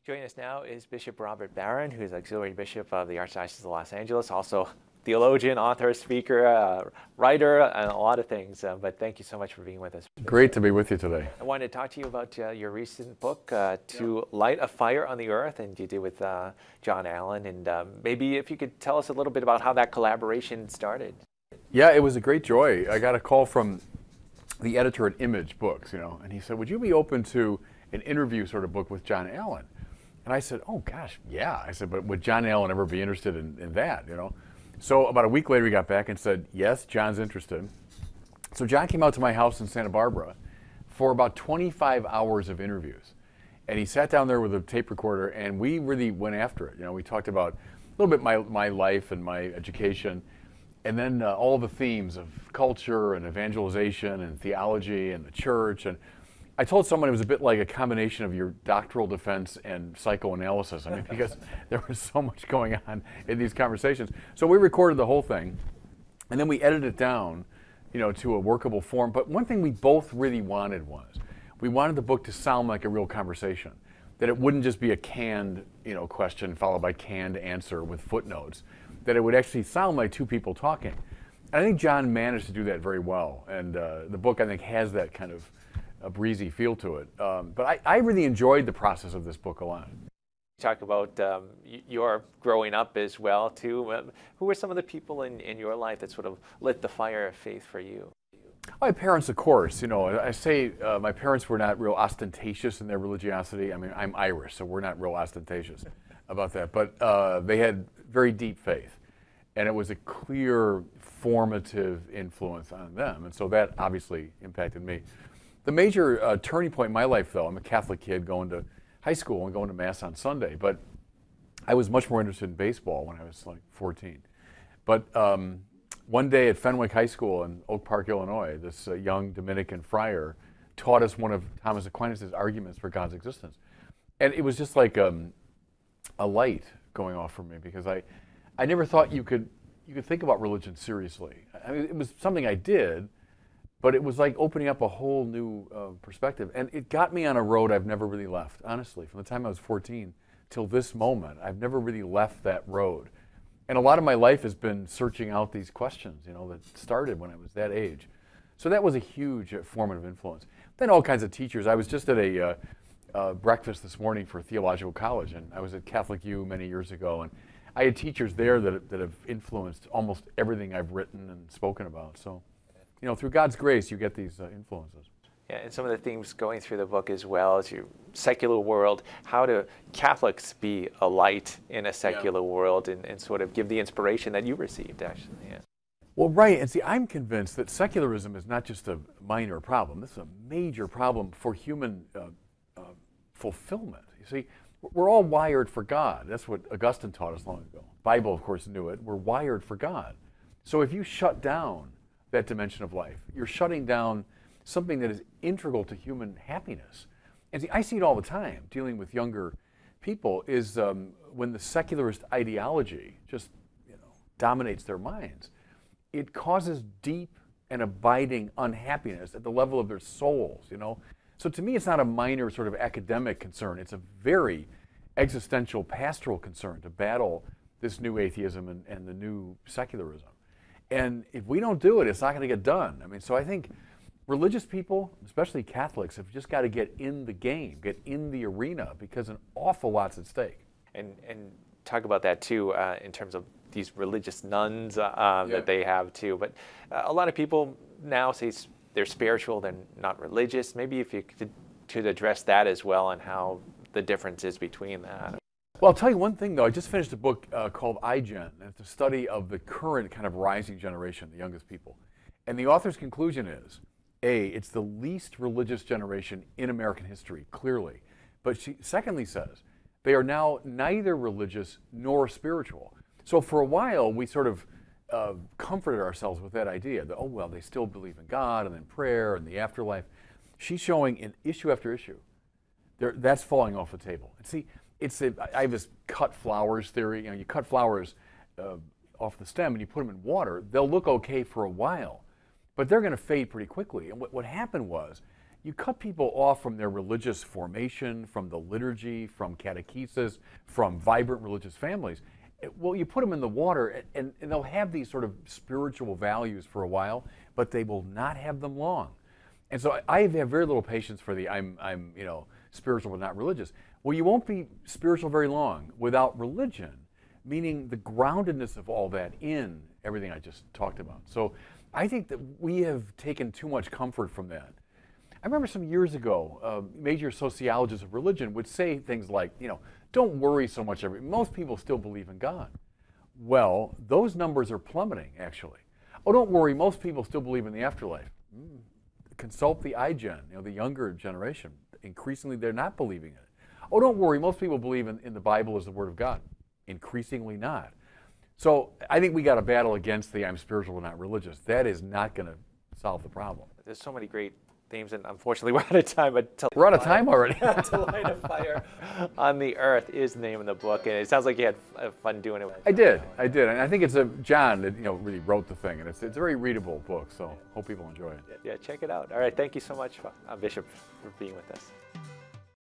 Joining us now is Bishop Robert Barron, who is Auxiliary Bishop of the Archdiocese of Los Angeles, also theologian, author, speaker, writer, and a lot of things. But thank you so much for being with us. Great to be with you today. I wanted to talk to you about your recent book, To Light a Fire on the Earth, and you did with John Allen. And maybe if you could tell us a little bit about how that collaboration started. Yeah, it was a great joy. I got a call from the editor at Image Books, and he said, would you be open to an interview sort of book with John Allen? And I said, oh gosh, yeah. I said, but would John Allen ever be interested in that, So about a week later, he got back and said, yes, John's interested. So John came out to my house in Santa Barbara for about 25 hours of interviews. And he sat down there with a tape recorder, and we really went after it. We talked about a little bit my life and my education, and then all the themes of culture and evangelization and theology and the church. And I told someone it was a bit like a combination of your doctoral defense and psychoanalysis. Because there was so much going on in these conversations. So we recorded the whole thing, and then we edited it down, to a workable form. But one thing we both really wanted was, we wanted the book to sound like a real conversation, that it wouldn't just be a canned, question followed by canned answer with footnotes, that it would actually sound like two people talking. And I think John managed to do that very well. And the book, I think, has that kind of a breezy feel to it. But I really enjoyed the process of this book a lot. Talk about your growing up as well, too. Who were some of the people in your life that sort of lit the fire of faith for you? My parents, of course. I say my parents were not real ostentatious in their religiosity. I'm Irish, so we're not real ostentatious about that. But they had very deep faith, and it was a clear formative influence on them. And so that obviously impacted me. The major turning point in my life, though, I'm a Catholic kid going to high school and going to Mass on Sunday, but I was much more interested in baseball when I was like 14. But one day at Fenwick High School in Oak Park, Illinois, this young Dominican friar taught us one of Thomas Aquinas' arguments for God's existence. And it was just like a light going off for me, because I never thought you could think about religion seriously. It was something I did, but it was like opening up a whole new perspective. And it got me on a road I've never really left, honestly. From the time I was 14 till this moment, I've never really left that road. And a lot of my life has been searching out these questions, that started when I was that age. So that was a huge formative influence. Then all kinds of teachers. I was just at a breakfast this morning for theological college, and I was at Catholic U many years ago, and I had teachers there that have influenced almost everything I've written and spoken about. So, through God's grace, you get these influences. Yeah, and some of the themes going through the book as well as your secular world, how do Catholics be a light in a secular world and sort of give the inspiration that you received, actually. Yeah. Well, right, and see, I'm convinced that secularism is not just a minor problem. This is a major problem for human fulfillment. You see, we're all wired for God. That's what Augustine taught us long ago. Bible, of course, knew it. We're wired for God. So if you shut down that dimension of life, you're shutting down something that is integral to human happiness. And see, I see it all the time dealing with younger people, is when the secularist ideology just dominates their minds, it causes deep and abiding unhappiness at the level of their souls. So to me, it's not a minor sort of academic concern. It's a very existential, pastoral concern to battle this new atheism and the new secularism. And if we don't do it, it's not going to get done. So I think religious people, especially Catholics, have just got to get in the game, get in the arena, because an awful lot's at stake. And talk about that too in terms of these religious nuns that they have too. But a lot of people now say they're spiritual, they're not religious. Maybe if you could address that as well, and how the difference is between that. Well, I'll tell you one thing, though. I just finished a book called iGen, and it's a study of the current kind of rising generation, the youngest people. And the author's conclusion is, A, it's the least religious generation in American history, clearly. But she secondly says, they are now neither religious nor spiritual. So for a while, we sort of comforted ourselves with that idea that, oh, well, they still believe in God and in prayer and the afterlife. She's showing in issue after issue, that's falling off the table. And see, I have this cut flowers theory. You cut flowers off the stem and you put them in water, they'll look okay for a while, but they're going to fade pretty quickly. And what happened was, you cut people off from their religious formation, from the liturgy, from catechesis, from vibrant religious families. Well, you put them in the water, and they'll have these sort of spiritual values for a while, but they will not have them long. And so I have very little patience for the I'm spiritual but not religious. Well, you won't be spiritual very long without religion, meaning the groundedness of all that in everything I just talked about. So I think that we have taken too much comfort from that. I remember some years ago, major sociologists of religion would say things like, don't worry so much. Most people still believe in God. Well, those numbers are plummeting, actually. Oh, don't worry. Most people still believe in the afterlife. Consult the iGen, the younger generation. Increasingly, they're not believing in it. Oh, don't worry. Most people believe in the Bible as the Word of God. Increasingly not. So I think we got to battle against the I'm spiritual but not religious. That is not going to solve the problem. There's so many great themes, and unfortunately we're out of time. But we're out of time already. To light a fire on the earth is the name of the book, and it sounds like you had fun doing it. I did, and I think it's John that really wrote the thing, and it's a very readable book. So hope people enjoy it. Yeah, check it out. All right, thank you so much, Bishop, for being with us.